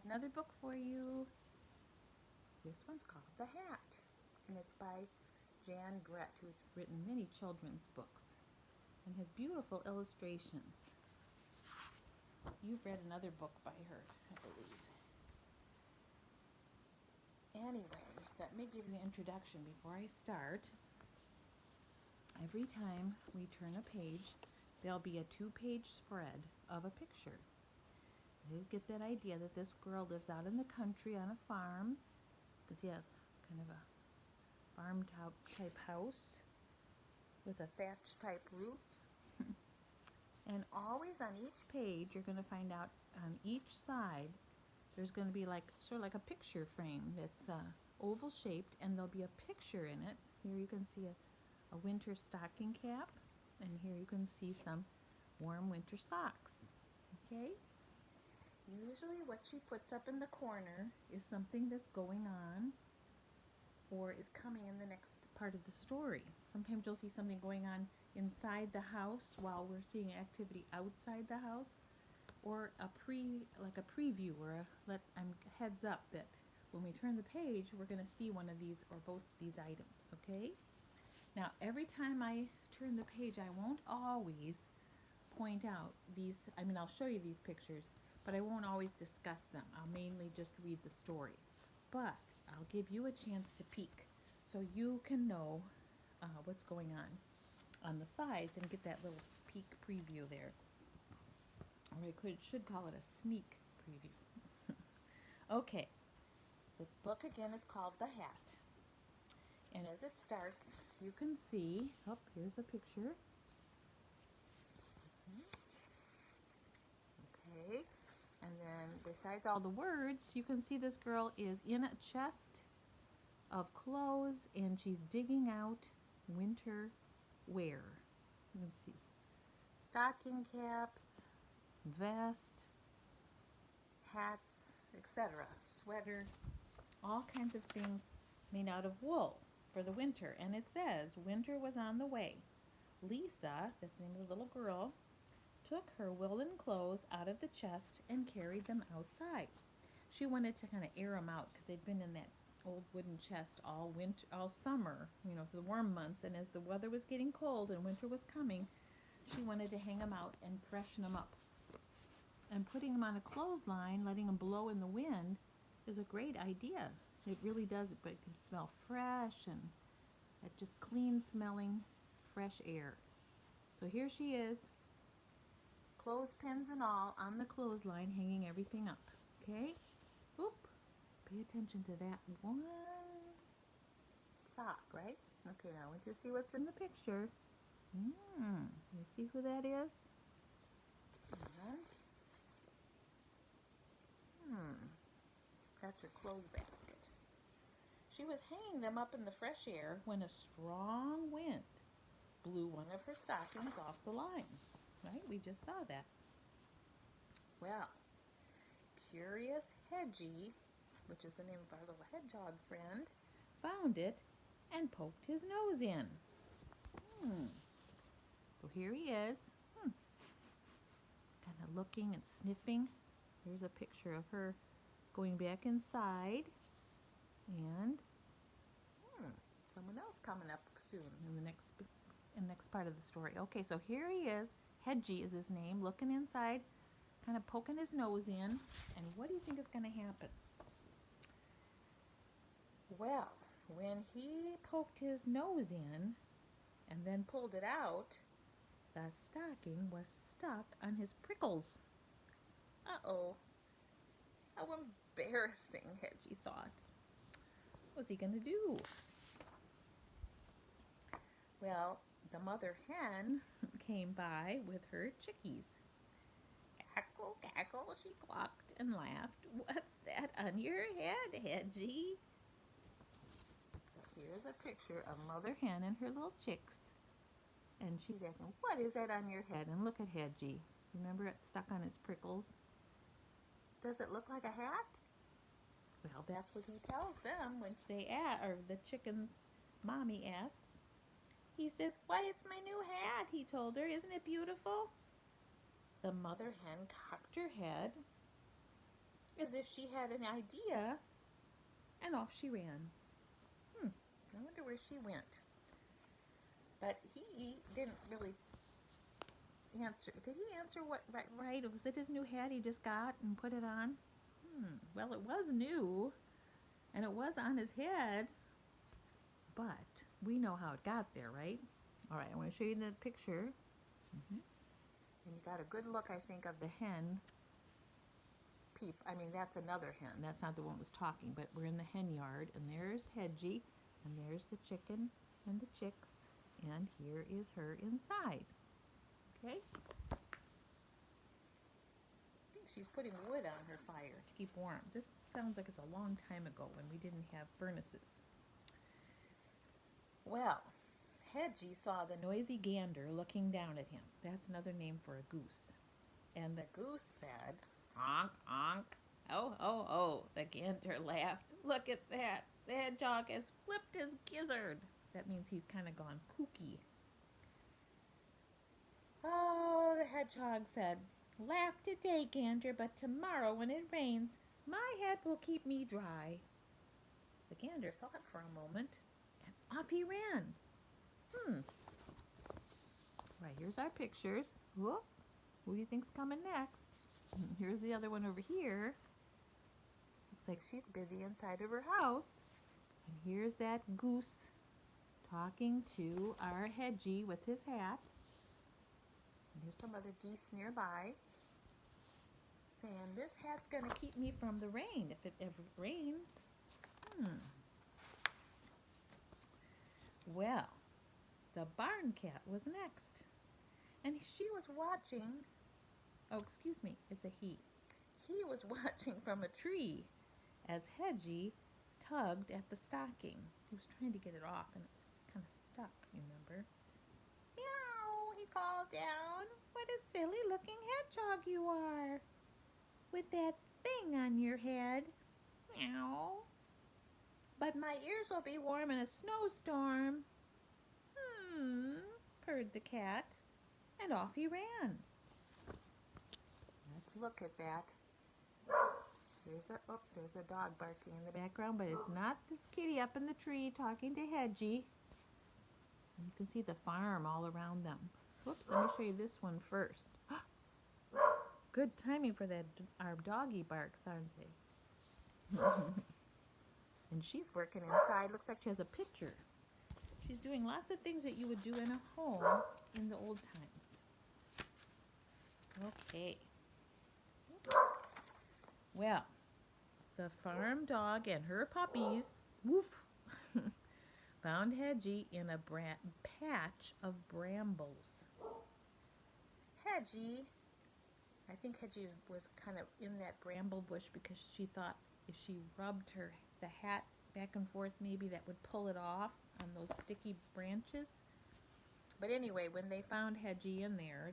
Another book for you. This one's called The Hat, and it's by Jan Brett, who's written many children's books and has beautiful illustrations. You've read another book by her, I believe. Anyway, let me give you an introduction before I start. Every time we turn a page, there'll be a 2-page spread of a picture. You get that idea that this girl lives out in the country on a farm, because yeah, kind of a farm type house with a thatch type roof. And always on each page, you're going to find out on each side, there's going to be like sort of like a picture frame that's oval shaped, and there'll be a picture in it. Here you can see a winter stocking cap, and here you can see some warm winter socks. Okay? Usually what she puts up in the corner is something that's going on or is coming in the next part of the story. Sometimes you'll see something going on inside the house while we're seeing activity outside the house, or like a preview or heads up that when we turn the page we're going to see one of these or both of these items. Okay? Now every time I turn the page, I won't always point out these. I'll show you these pictures, but I won't always discuss them. I'll mainly just read the story. But I'll give you a chance to peek so you can know what's going on the sides and get that little peek preview there. Or I should call it a sneak preview. Okay, the book again is called The Hat. And as it starts, you can see, here's a picture. Okay, and then besides all the words, you can see this girl is in a chest of clothes and she's digging out winter wear. You can see stocking caps, vest, hats, etc., sweater, all kinds of things made out of wool for the winter. And it says, winter was on the way. Lisa, that's the name of the little girl, took her woolen clothes out of the chest and carried them outside. She wanted to kind of air them out because they'd been in that old wooden chest all summer, for the warm months. And as the weather was getting cold and winter was coming, she wanted to hang them out and freshen them up. And putting them on a clothesline, letting them blow in the wind, is a great idea. It really does, but it can smell fresh and just clean smelling, fresh air. So here she is, clothespins and all, on the clothesline, hanging everything up. Okay? Oop. Pay attention to that one sock, right? Okay, now I want you to see what's in the picture. You see who that is? That's her clothes basket. She was hanging them up in the fresh air when a strong wind blew one of her stockings off the line. Right? We just saw that. Well, Curious Hedgie, which is the name of our little hedgehog friend, found it and poked his nose in. So here he is, kind of looking and sniffing. Here's a picture of her going back inside, and someone else coming up soon in the next part of the story. Okay, so here he is. Hedgie is his name, looking inside, kind of poking his nose in. And what do you think is going to happen? Well, when he poked his nose in and then pulled it out, the stocking was stuck on his prickles. Uh-oh. How embarrassing, Hedgie thought. What's he going to do? Well, the mother hen came by with her chickies. Cackle, cackle, she clucked and laughed. What's that on your head, Hedgie? Here's a picture of Mother Hen and her little chicks. And she's asking, what is that on your head? And look at Hedgie. Remember it stuck on his prickles? Does it look like a hat? Well, that's what he tells them when the chicken's mommy asks. He says, why, it's my new hat, he told her. Isn't it beautiful? The mother hen cocked her head as if she had an idea, and off she ran. I wonder where she went. But he didn't really answer. Did he answer what right? Was it his new hat he just got and put it on? Well, it was new, and it was on his head, but we know how it got there, right? All right, I want to show you the picture. And you got a good look, I think, of the hen peep. I mean, that's another hen. That's not the one that was talking, but we're in the hen yard, and there's Hedgie, and there's the chicken and the chicks, and here is her inside. Okay? I think she's putting wood on her fire to keep warm. This sounds like it's a long time ago when we didn't have furnaces. Well, Hedgie saw the noisy gander looking down at him. That's another name for a goose. And the goose said, "Honk, honk." "Oh, oh, oh," the gander laughed. "Look at that. The hedgehog has flipped his gizzard." That means he's kind of gone kooky. "Oh," the hedgehog said, "laugh today, gander, but tomorrow when it rains, my head will keep me dry." The gander thought for a moment, and off he ran. Right, here's our pictures. Whoop. Who do you think's coming next? Here's the other one over here. Looks like she's busy inside of her house. And here's that goose talking to our Hedgie with his hat. And there's some other geese nearby saying, "This hat's going to keep me from the rain if it ever rains." Well, the barn cat was next. And she was watching, oh, excuse me, it's a he. He was watching from a tree as Hedgie tugged at the stocking. He was trying to get it off and it was kind of stuck, remember? "Meow," he called down. "What a silly looking hedgehog you are, with that thing on your head. Meow. But my ears will be warm in a snowstorm." Purred the cat, and off he ran. Let's look at that. There's a dog barking in the background, but it's not this kitty up in the tree talking to Hedgie. You can see the farm all around them. Whoops, let me show you this one first. Good timing for that. Our doggy barks, aren't they? And she's working inside. Looks like she has a picture. She's doing lots of things that you would do in a home in the old times. Okay. Well, the farm dog and her puppies, woof, found Hedgie in a patch of brambles. I think Hedgie was kind of in that bramble bush because she thought if she rubbed the hat back and forth, maybe that would pull it off on those sticky branches. But anyway, when they found Hedgie in there,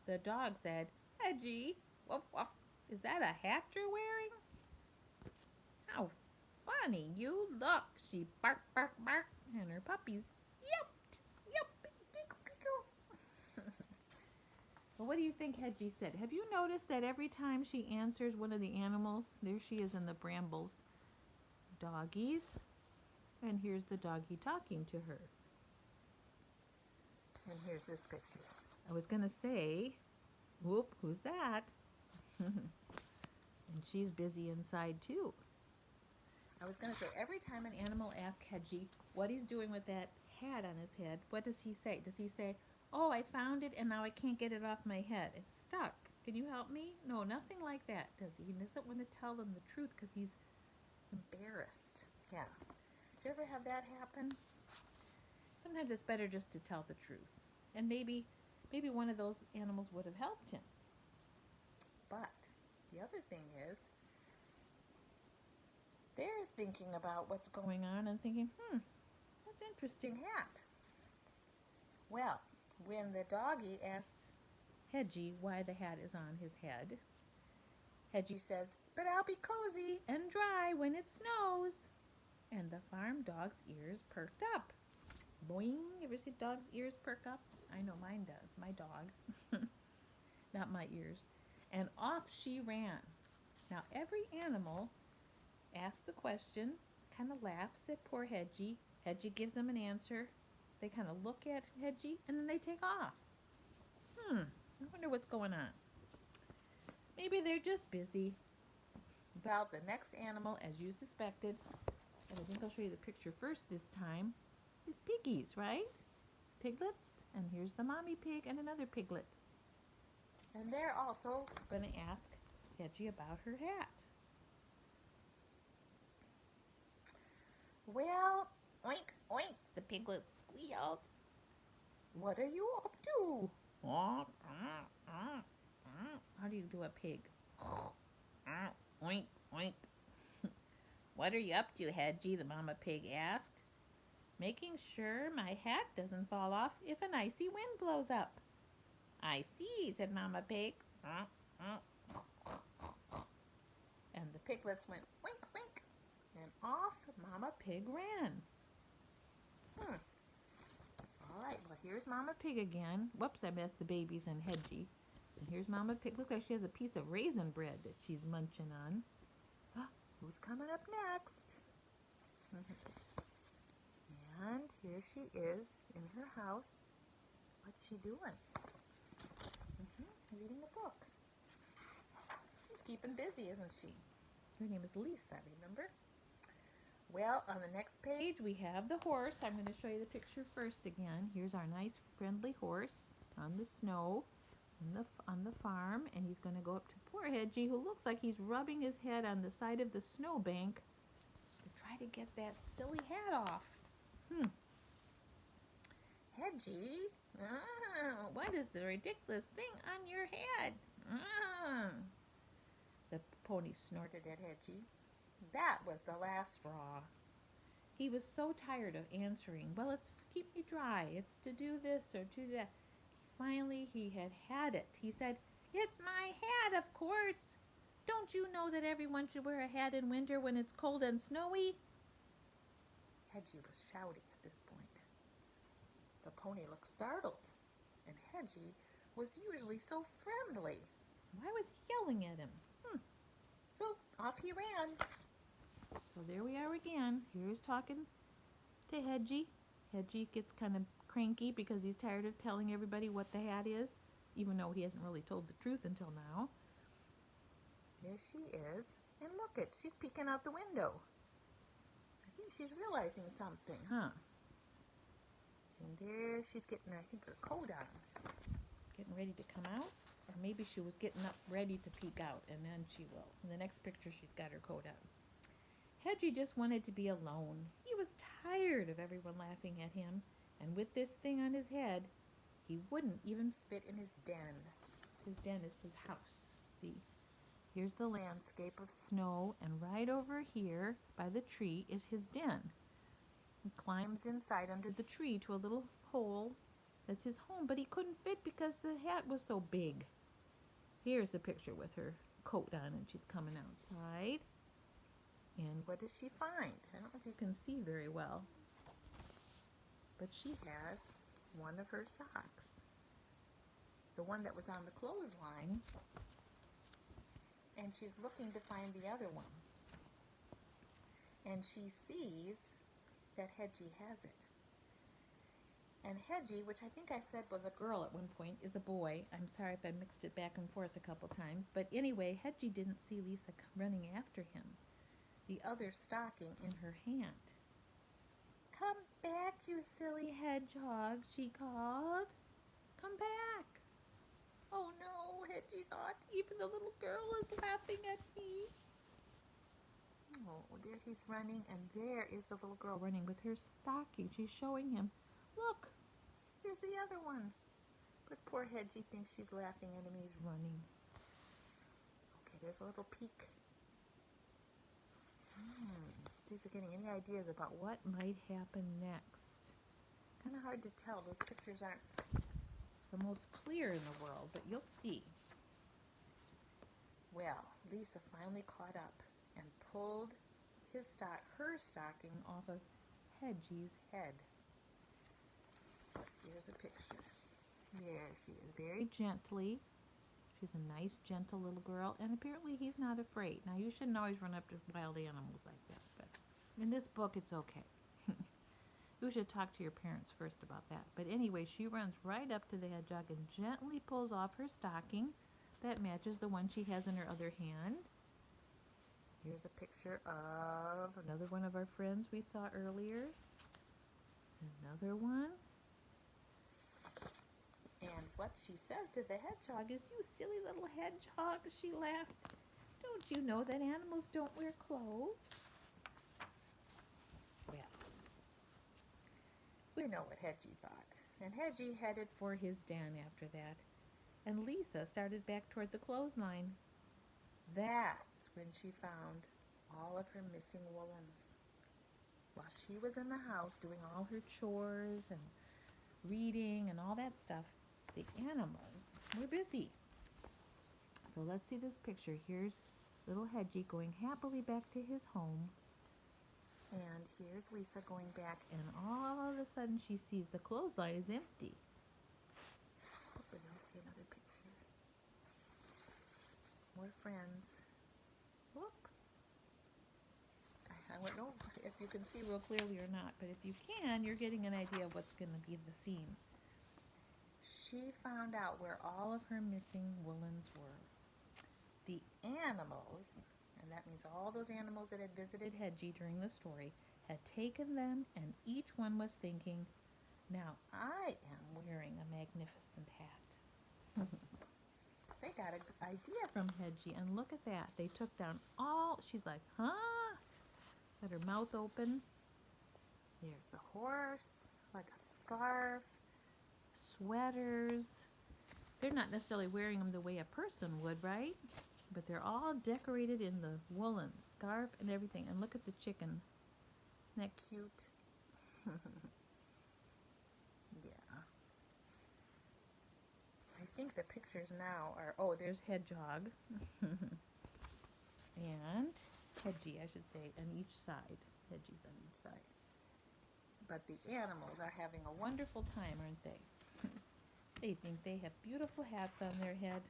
the dog said, "Hedgie, woof, woof, is that a hat you're wearing? How funny you look." She barked, barked, barked, and her puppies yelped, yelped, giggle, giggle. Well, what do you think Hedgie said? Have you noticed that every time she answers one of the animals, there she is in the brambles, doggies, and here's the doggy talking to her. And here's this picture. I was going to say, whoop, who's that? And she's busy inside too. I was going to say, every time an animal asks Hedgie what he's doing with that hat on his head, what does he say? Does he say, "Oh, I found it and now I can't get it off my head. It's stuck. Can you help me?" No, nothing like that, does he? He doesn't want to tell them the truth because he's embarrassed. Yeah. Did you ever have that happen? Sometimes it's better just to tell the truth. And maybe one of those animals would have helped him. But the other thing is, they're thinking about what's going on and thinking, that's an interesting hat. Well, when the doggy asks Hedgie why the hat is on his head, Hedgie says, "But I'll be cozy and dry when it snows." And the farm dog's ears perked up. Boing. Ever see dog's ears perk up? I know mine does. My dog. Not my ears. And off she ran. Now every animal asks the question, kind of laughs at poor Hedgie. Hedgie gives them an answer. They kind of look at Hedgie and then they take off. I wonder what's going on. Maybe they're just busy. Well, the next animal, as you suspected, and I think I'll show you the picture first this time, is piggies, right? Piglets, and here's the mommy pig and another piglet. And they're also going to ask Hedgie about her hat. Well, oink, oink, the piglet squealed. What are you up to? How do you do a pig? Oink, oink. What are you up to, Hedgie? The mama pig asked. Making sure my hat doesn't fall off if an icy wind blows up. I see, said Mama Pig. And the piglets went wink, wink, and off Mama Pig ran. All right, well, here's Mama Pig again. Whoops, I missed the babies and Hedgie. And here's Mama Pig. Looks like she has a piece of raisin bread that she's munching on. Who's coming up next? And here she is in her house. What's she doing? Reading a book. She's keeping busy, isn't she? Her name is Lisa, remember? Well, on the next page we have the horse. I'm going to show you the picture first again. Here's our nice friendly horse on the snow on the farm, and he's going to go up to poor Hedgie, who looks like he's rubbing his head on the side of the snowbank to try to get that silly hat off. Hedgie, what is the ridiculous thing on your head? The pony snorted at Hedgie. That was the last straw. He was so tired of answering, well, it's to keep me dry, it's to do this or do that. Finally, he had it. He said, it's my hat, of course. Don't you know that everyone should wear a hat in winter when it's cold and snowy? Hedgie was shouting at this point. The pony looked startled, and Hedgie was usually so friendly. Why was he yelling at him? So off he ran. So there we are again. Here's talking to Hedgie. Hedgie gets kind of cranky because he's tired of telling everybody what the hat is, even though he hasn't really told the truth until now. There she is, and look it, she's peeking out the window. I think she's realizing something, And there she's getting, I think, her coat on. Getting ready to come out. Or maybe she was getting up ready to peek out, and then she will. In the next picture, she's got her coat on. Hedgie just wanted to be alone. He was tired of everyone laughing at him. And with this thing on his head, he wouldn't even fit in his den. His den is his house. See, here's the landscape of snow, and right over here by the tree is his den. He climbs inside under the tree to a little hole that's his home, but he couldn't fit because the hat was so big. Here's the picture with her coat on, and she's coming outside. And what does she find? I don't know if you can see very well, but she has one of her socks, the one that was on the clothesline, and she's looking to find the other one. And she sees that Hedgie has it. And Hedgie, which I think I said was a girl at one point, is a boy. I'm sorry if I mixed it back and forth a couple times. But anyway, Hedgie didn't see Lisa running after him, the other stocking in her hand. Come back, you silly hedgehog, she called. Come back. Oh no, Hedgie thought, even the little girl is laughing at me. Oh, there he's running, and there is the little girl running with her stocking. She's showing him, look, here's the other one. But poor Hedgie thinks she's laughing at him. He's running. Okay, there's a little peek. See if you're getting any ideas about what might happen next. Kind of hard to tell. Those pictures aren't the most clear in the world, but you'll see. Well, Lisa finally caught up and pulled her stocking off of Hedgie's head. Here's a picture. There she is, very gently. She's a nice, gentle little girl, and apparently he's not afraid. Now, you shouldn't always run up to wild animals like that, but in this book, it's okay. You should talk to your parents first about that. But anyway, she runs right up to the hedgehog and gently pulls off her stocking that matches the one she has in her other hand. Here's a picture of another one of our friends we saw earlier. Another one. And what she says to the hedgehog is, "You silly little hedgehog," she laughed. "Don't you know that animals don't wear clothes?" Well, we know what Hedgie thought. And Hedgie headed for his den after that. And Lisa started back toward the clothesline. That's when she found all of her missing woolens. While she was in the house doing all her chores and reading and all that stuff, the animals were busy. So let's see this picture. Here's little Hedgie going happily back to his home. And here's Lisa going back, and all of a sudden she sees the clothesline is empty. Hopefully you'll see another picture. More friends. Whoop. I don't know if you can see real clearly or not, but if you can, you're getting an idea of what's going to be the scene. She found out where all of her missing woolens were. The animals, and that means all those animals that had visited Hedgie during the story, had taken them, and each one was thinking, "Now I am wearing a magnificent hat." They got an idea from Hedgie, and look at that. They took down all, she's like, "Huh?" Got her mouth open. There's the horse, like a scarf, sweaters. They're not necessarily wearing them the way a person would, right? But they're all decorated in the woolen scarf and everything. And look at the chicken. Isn't that cute? Yeah. I think the pictures now are, oh, there's Hedgehog. And Hedgie, I should say, on each side. Hedgie's on each side. But the animals are having a wonderful time, aren't they? They think they have beautiful hats on their head.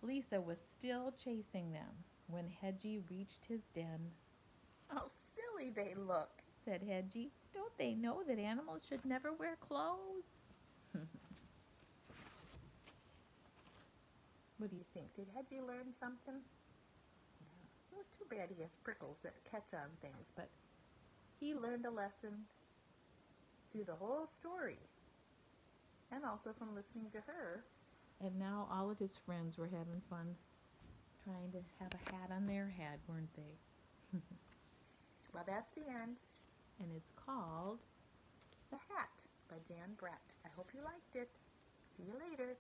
Lisa was still chasing them when Hedgie reached his den. "Oh, silly they look," said Hedgie. "Don't they know that animals should never wear clothes?" What do you think? Did Hedgie learn something? Yeah. Oh, too bad he has prickles that catch on things, but he learned a lesson through the whole story, and also from listening to her. And now all of his friends were having fun trying to have a hat on their head, weren't they? Well, that's the end, and it's called The Hat by Jan Brett. I hope you liked it. See you later.